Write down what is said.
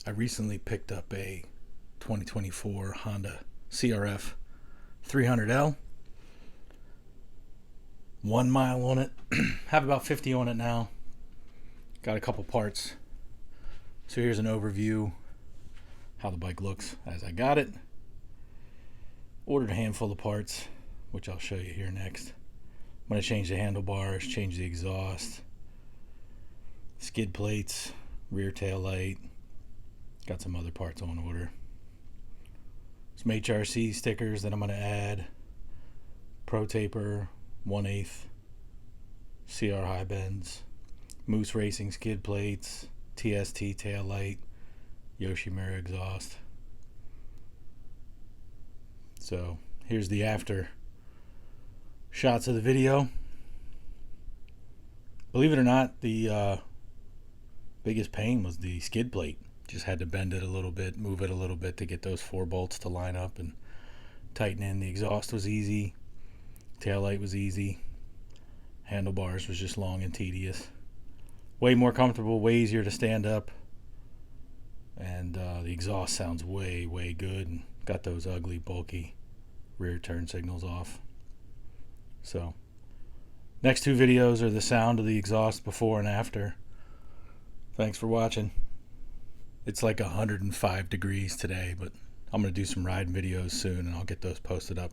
I recently picked up a 2024 Honda CRF-300L. 1 mile on it. Have about 50 on it now. Got a couple parts. So here's an overview how the bike looks as I got it. Ordered a handful of parts, which I'll show you here next. I'm going to change the handlebars, change the exhaust, skid plates, rear tail light. Got some other parts on order. Some HRC stickers that I'm going to add. Pro taper, 1/8 CR high bends, Moose Racing skid plates, TST tail light, Yoshimura exhaust. So here's the after shots of the video. Believe it or not, the biggest pain was the skid plate. Just had to bend it a little bit, move it a little bit to get those 4 bolts to line up and tighten in. The exhaust was easy. Tail light was easy. Handlebars was just long and tedious. Way more comfortable, way easier to stand up. And the exhaust sounds way good. And got those ugly, bulky rear turn signals off. So, next 2 videos are the sound of the exhaust before and after. Thanks for watching. It's like 105 degrees today, but I'm going to do some riding videos soon and I'll get those posted up.